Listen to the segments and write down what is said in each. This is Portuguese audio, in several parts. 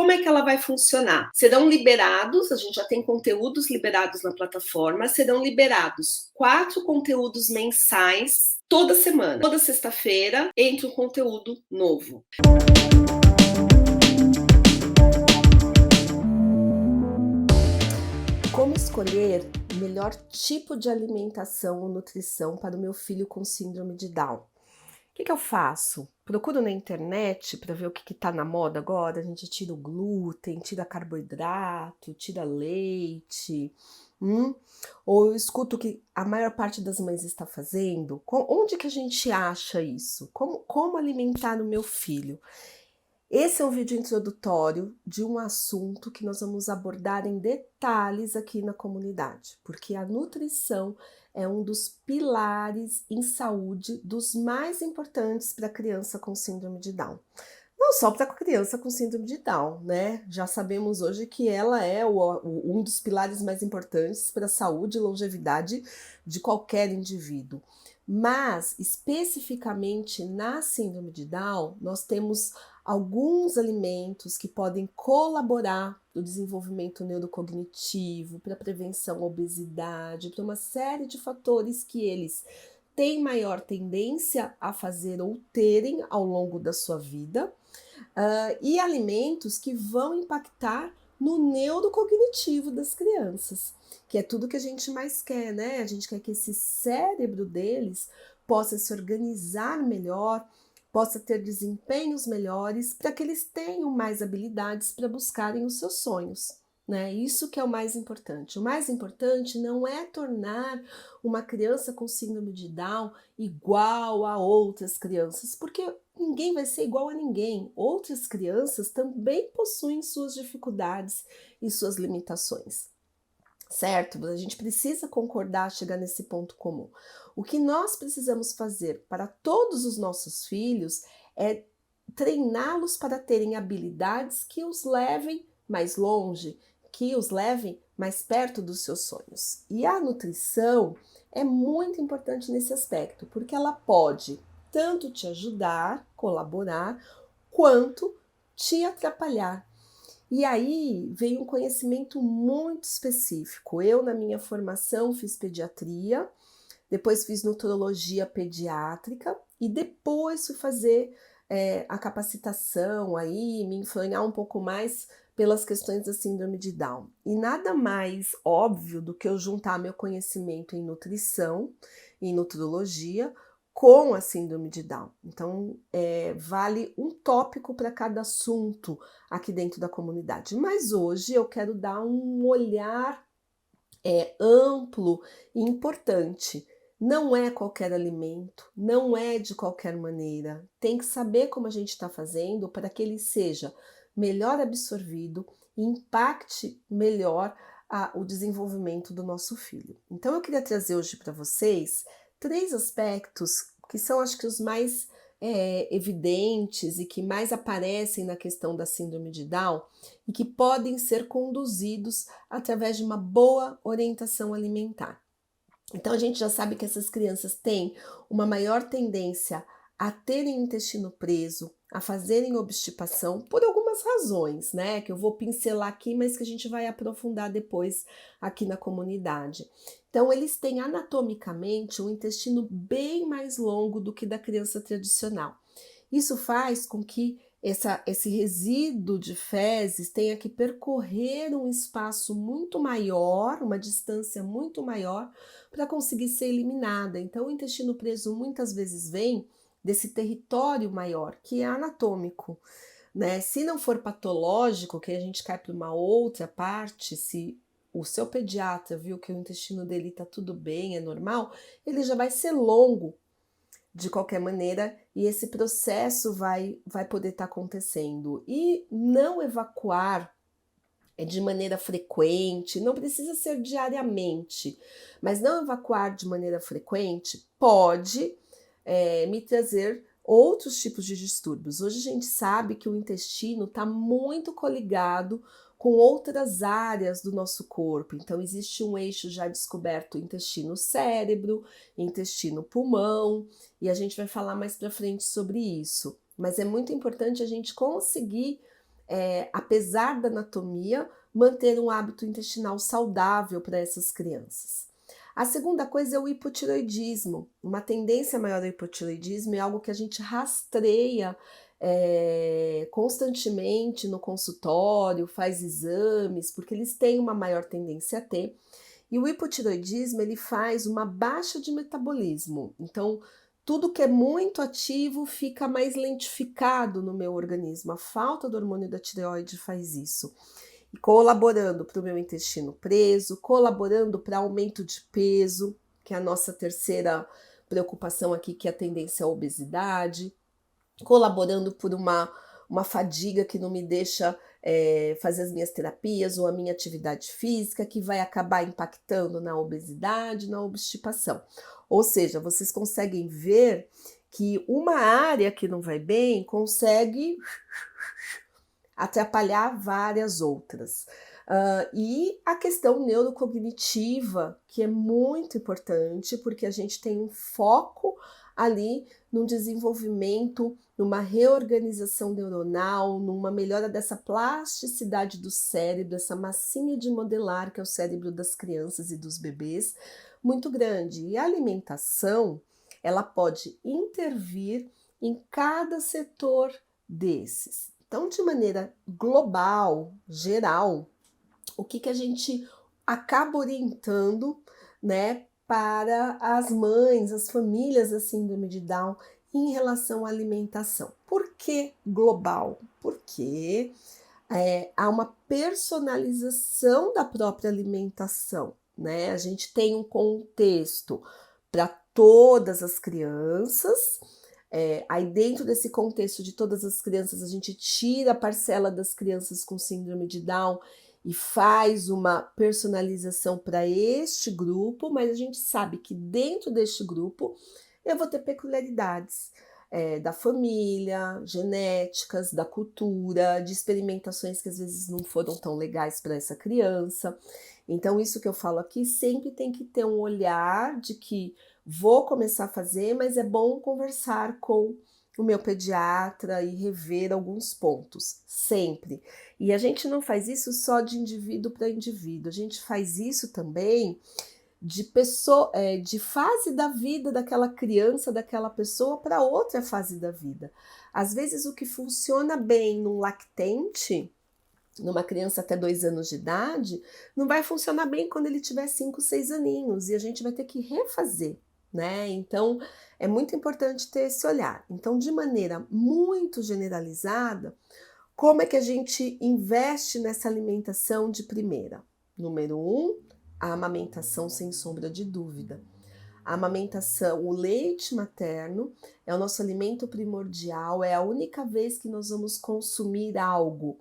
como é que ela vai funcionar? Serão liberados, a gente já tem conteúdos liberados na plataforma, serão liberados 4 conteúdos mensais toda semana. Toda sexta-feira entra um conteúdo novo. Como escolher o melhor tipo de alimentação ou nutrição para o meu filho com síndrome de Down? O que eu faço? Procuro na internet para ver o que está na moda agora. A gente tira o glúten, tira carboidrato, tira leite. Ou eu escuto o que a maior parte das mães está fazendo. Onde que a gente acha isso? Como alimentar o meu filho? Esse é um vídeo introdutório de um assunto que nós vamos abordar em detalhes aqui na comunidade, porque a nutrição é um dos pilares em saúde dos mais importantes para a criança com síndrome de Down. Não só para a criança com síndrome de Down, né? Já sabemos hoje que ela é um dos pilares mais importantes para a saúde e longevidade de qualquer indivíduo. Mas, especificamente na síndrome de Down, nós temos alguns alimentos que podem colaborar para o desenvolvimento neurocognitivo, para a prevenção à obesidade, para uma série de fatores que eles têm maior tendência a fazer ou terem ao longo da sua vida, e alimentos que vão impactar no neurocognitivo das crianças, que é tudo que a gente mais quer, né? A gente quer que esse cérebro deles possa se organizar melhor, possa ter desempenhos melhores, para que eles tenham mais habilidades para buscarem os seus sonhos, né? Isso que é o mais importante. O mais importante não é tornar uma criança com síndrome de Down igual a outras crianças, porque ninguém vai ser igual a ninguém. Outras crianças também possuem suas dificuldades e suas limitações. Certo? A gente precisa concordar, chegar nesse ponto comum. O que nós precisamos fazer para todos os nossos filhos é treiná-los para terem habilidades que os levem mais longe, que os levem mais perto dos seus sonhos. E a nutrição é muito importante nesse aspecto, porque ela pode tanto te ajudar, colaborar, quanto te atrapalhar. E aí vem um conhecimento muito específico. Eu, na minha formação, fiz pediatria, depois fiz nutrologia pediátrica e depois fui fazer a capacitação aí, me influenciar um pouco mais pelas questões da síndrome de Down. E nada mais óbvio do que eu juntar meu conhecimento em nutrição, em nutrologia, com a síndrome de Down. Então, vale um tópico para cada assunto aqui dentro da comunidade. Mas hoje eu quero dar um olhar amplo e importante. Não é qualquer alimento, não é de qualquer maneira. Tem que saber como a gente está fazendo para que ele seja melhor absorvido e impacte melhor o desenvolvimento do nosso filho. Então eu queria trazer hoje para vocês 3 aspectos que são, acho que, os mais evidentes e que mais aparecem na questão da síndrome de Down e que podem ser conduzidos através de uma boa orientação alimentar. Então a gente já sabe que essas crianças têm uma maior tendência a terem intestino preso, a fazerem obstipação por algumas razões, né? Que eu vou pincelar aqui, mas que a gente vai aprofundar depois aqui na comunidade. Então, eles têm anatomicamente um intestino bem mais longo do que da criança tradicional. Isso faz com que esse resíduo de fezes tenha que percorrer um espaço muito maior, uma distância muito maior, para conseguir ser eliminada. Então, o intestino preso muitas vezes vem desse território maior, que é anatômico, né? Se não for patológico, que a gente cai para uma outra parte, se o seu pediatra viu que o intestino dele está tudo bem, é normal, ele já vai ser longo de qualquer maneira e esse processo vai poder estar acontecendo. E não evacuar de maneira frequente, não precisa ser diariamente, mas não evacuar de maneira frequente pode me trazer outros tipos de distúrbios. Hoje a gente sabe que o intestino está muito coligado com outras áreas do nosso corpo. Então existe um eixo já descoberto, intestino-cérebro, intestino-pulmão, e a gente vai falar mais para frente sobre isso. Mas é muito importante a gente conseguir apesar da anatomia, manter um hábito intestinal saudável para essas crianças. A segunda coisa é o hipotireoidismo. Uma tendência maior ao hipotireoidismo é algo que a gente rastreia constantemente no consultório, faz exames, porque eles têm uma maior tendência a ter. E o hipotireoidismo, ele faz uma baixa de metabolismo. Então, tudo que é muito ativo fica mais lentificado no meu organismo. A falta do hormônio da tireoide faz isso. E colaborando para o meu intestino preso, colaborando para aumento de peso, que é a nossa terceira preocupação aqui, que é a tendência à obesidade, colaborando por uma fadiga que não me deixa fazer as minhas terapias ou a minha atividade física, que vai acabar impactando na obesidade, na obstipação. Ou seja, vocês conseguem ver que uma área que não vai bem consegue atrapalhar várias outras. E a questão neurocognitiva, que é muito importante, porque a gente tem um foco ali no desenvolvimento, numa reorganização neuronal, numa melhora dessa plasticidade do cérebro, essa massinha de modelar que é o cérebro das crianças e dos bebês, muito grande. E a alimentação, ela pode intervir em cada setor desses. Então, de maneira global, geral, o que a gente acaba orientando, né, para as mães, as famílias da síndrome de Down em relação à alimentação? Por que global? Porque há uma personalização da própria alimentação, né? A gente tem um contexto para todas as crianças. Aí dentro desse contexto de todas as crianças, a gente tira a parcela das crianças com síndrome de Down e faz uma personalização para este grupo, mas a gente sabe que dentro deste grupo eu vou ter peculiaridades da família, genéticas, da cultura, de experimentações que às vezes não foram tão legais para essa criança. Então, isso que eu falo aqui sempre tem que ter um olhar de que vou começar a fazer, mas é bom conversar com o meu pediatra e rever alguns pontos, sempre. E a gente não faz isso só de indivíduo para indivíduo, a gente faz isso também de pessoa, de fase da vida daquela criança, daquela pessoa para outra fase da vida. Às vezes o que funciona bem num lactente, numa criança até 2 anos de idade, não vai funcionar bem quando ele tiver 5, 6 aninhos, e a gente vai ter que refazer, né? Então, é muito importante ter esse olhar. Então, de maneira muito generalizada, como é que a gente investe nessa alimentação de primeira? Número 1, a amamentação sem sombra de dúvida. A amamentação, o leite materno é o nosso alimento primordial, é a única vez que nós vamos consumir algo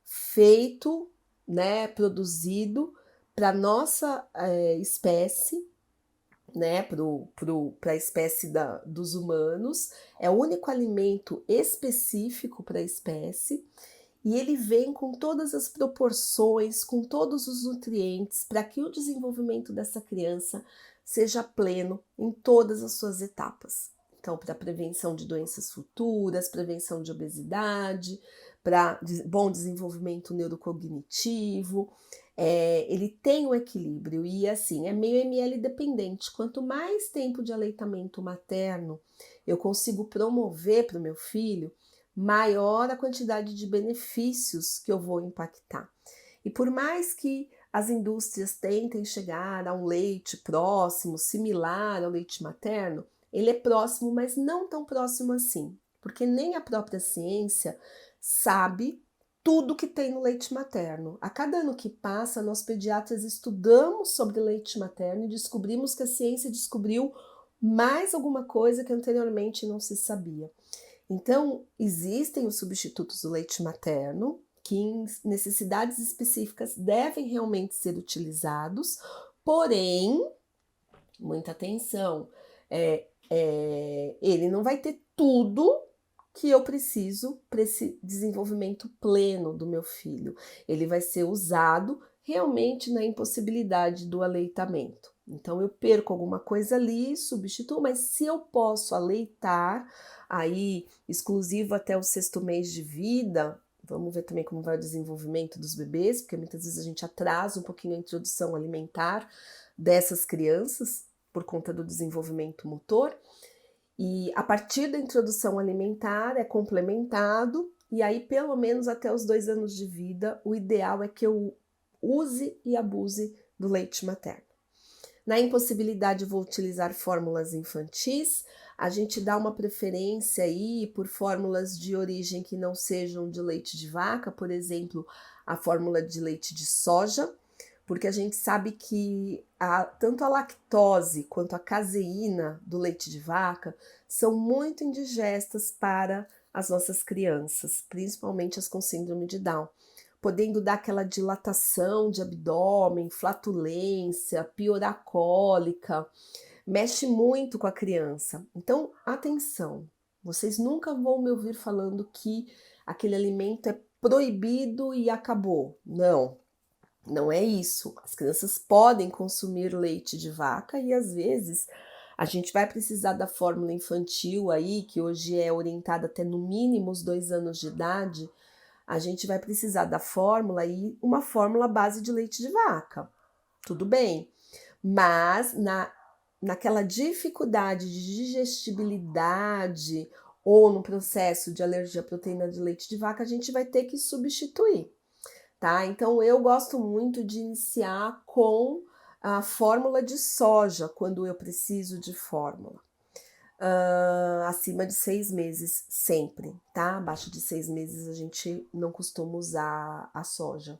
feito, né, produzido para nossa espécie, né, para a espécie dos humanos, é o único alimento específico para a espécie, e ele vem com todas as proporções, com todos os nutrientes, para que o desenvolvimento dessa criança seja pleno em todas as suas etapas. Então, para prevenção de doenças futuras, prevenção de obesidade, para bom desenvolvimento neurocognitivo, ele tem um equilíbrio e assim, é meio ml dependente. Quanto mais tempo de aleitamento materno eu consigo promover para o meu filho, maior a quantidade de benefícios que eu vou impactar. E por mais que as indústrias tentem chegar a um leite próximo, similar ao leite materno, ele é próximo, mas não tão próximo assim, porque nem a própria ciência sabe tudo que tem no leite materno. A cada ano que passa, nós pediatras estudamos sobre leite materno e descobrimos que a ciência descobriu mais alguma coisa que anteriormente não se sabia. Então, existem os substitutos do leite materno, que em necessidades específicas devem realmente ser utilizados, porém, muita atenção, ele não vai ter tudo que eu preciso para esse desenvolvimento pleno do meu filho. Ele vai ser usado realmente na impossibilidade do aleitamento. Então, eu perco alguma coisa ali, substituo, mas se eu posso aleitar, aí, exclusivo até o 6º mês de vida, Vamos ver também como vai o desenvolvimento dos bebês, porque muitas vezes a gente atrasa um pouquinho a introdução alimentar dessas crianças por conta do desenvolvimento motor. E a partir da introdução alimentar é complementado, e aí pelo menos até os 2 anos de vida, o ideal é que eu use e abuse do leite materno. Na impossibilidade, eu vou utilizar fórmulas infantis. A gente dá uma preferência aí por fórmulas de origem que não sejam de leite de vaca, por exemplo, a fórmula de leite de soja, porque a gente sabe que tanto a lactose quanto a caseína do leite de vaca são muito indigestas para as nossas crianças, principalmente as com síndrome de Down, podendo dar aquela dilatação de abdômen, flatulência, piorar a cólica, mexe muito com a criança. Então, atenção, vocês nunca vão me ouvir falando que aquele alimento é proibido e acabou. Não, não é isso. As crianças podem consumir leite de vaca e às vezes a gente vai precisar da fórmula infantil aí, que hoje é orientada até no mínimo os 2 anos de idade. A gente vai precisar da fórmula e uma fórmula à base de leite de vaca. Tudo bem, mas naquela dificuldade de digestibilidade ou no processo de alergia à proteína de leite de vaca, a gente vai ter que substituir, tá? Então eu gosto muito de iniciar com a fórmula de soja quando eu preciso de fórmula. Acima de 6 meses sempre, tá? Abaixo de 6 meses a gente não costuma usar a soja.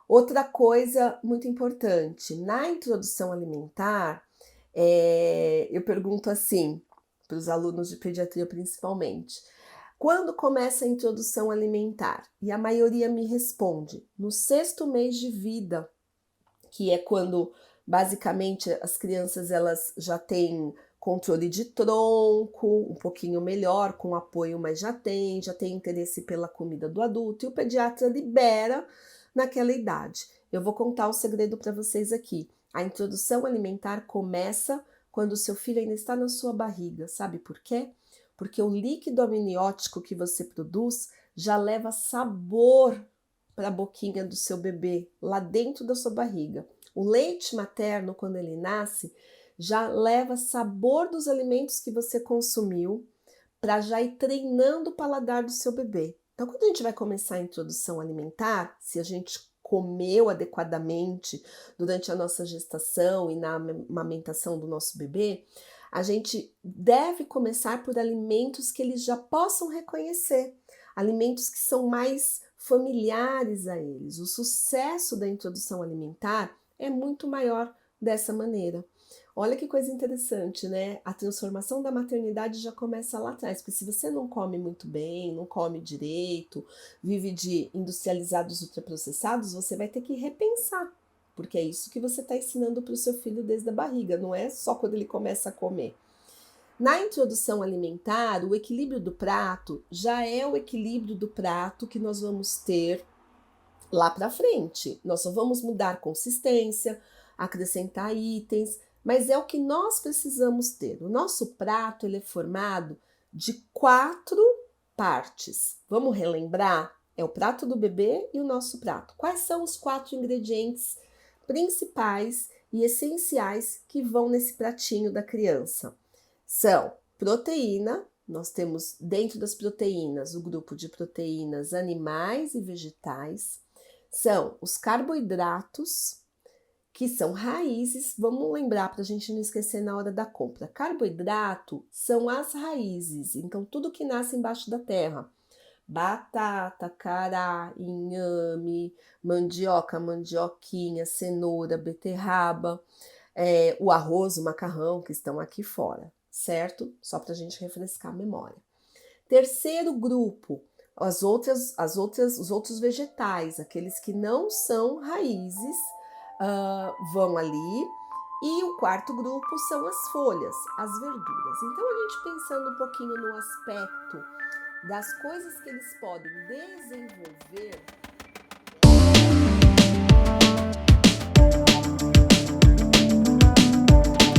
Outra coisa muito importante, na introdução alimentar, eu pergunto assim, para os alunos de pediatria principalmente, quando começa a introdução alimentar? E a maioria me responde, no 6º mês de vida, que é quando basicamente as crianças elas já têm controle de tronco, um pouquinho melhor, com apoio, mas já tem interesse pela comida do adulto, e o pediatra libera naquela idade. Eu vou contar um segredo para vocês aqui. A introdução alimentar começa quando o seu filho ainda está na sua barriga. Sabe por quê? Porque o líquido amniótico que você produz já leva sabor para a boquinha do seu bebê, lá dentro da sua barriga. O leite materno, quando ele nasce, já leva sabor dos alimentos que você consumiu para já ir treinando o paladar do seu bebê. Então, quando a gente vai começar a introdução alimentar, se a gente comeu adequadamente durante a nossa gestação e na amamentação do nosso bebê, a gente deve começar por alimentos que eles já possam reconhecer, alimentos que são mais familiares a eles. O sucesso da introdução alimentar é muito maior dessa maneira. Olha que coisa interessante, né? A transformação da maternidade já começa lá atrás, porque se você não come muito bem, não come direito, vive de industrializados ultraprocessados, você vai ter que repensar, porque é isso que você está ensinando para o seu filho desde a barriga, não é só quando ele começa a comer. Na introdução alimentar, o equilíbrio do prato já é o equilíbrio do prato que nós vamos ter lá para frente. Nós só vamos mudar consistência, acrescentar itens, mas é o que nós precisamos ter. O nosso prato ele é formado de 4 partes. Vamos relembrar? É o prato do bebê e o nosso prato. Quais são os 4 ingredientes principais e essenciais que vão nesse pratinho da criança? São proteína, nós temos dentro das proteínas o grupo de proteínas animais e vegetais, são os carboidratos, que são raízes, vamos lembrar para a gente não esquecer na hora da compra. Carboidrato são as raízes, então tudo que nasce embaixo da terra. Batata, cará, inhame, mandioca, mandioquinha, cenoura, beterraba, o arroz, o macarrão que estão aqui fora, certo? Só para a gente refrescar a memória. Terceiro grupo, os outros vegetais, aqueles que não são raízes, vão ali. E o quarto grupo são as folhas, as verduras. Então, a gente pensando um pouquinho no aspecto das coisas que eles podem desenvolver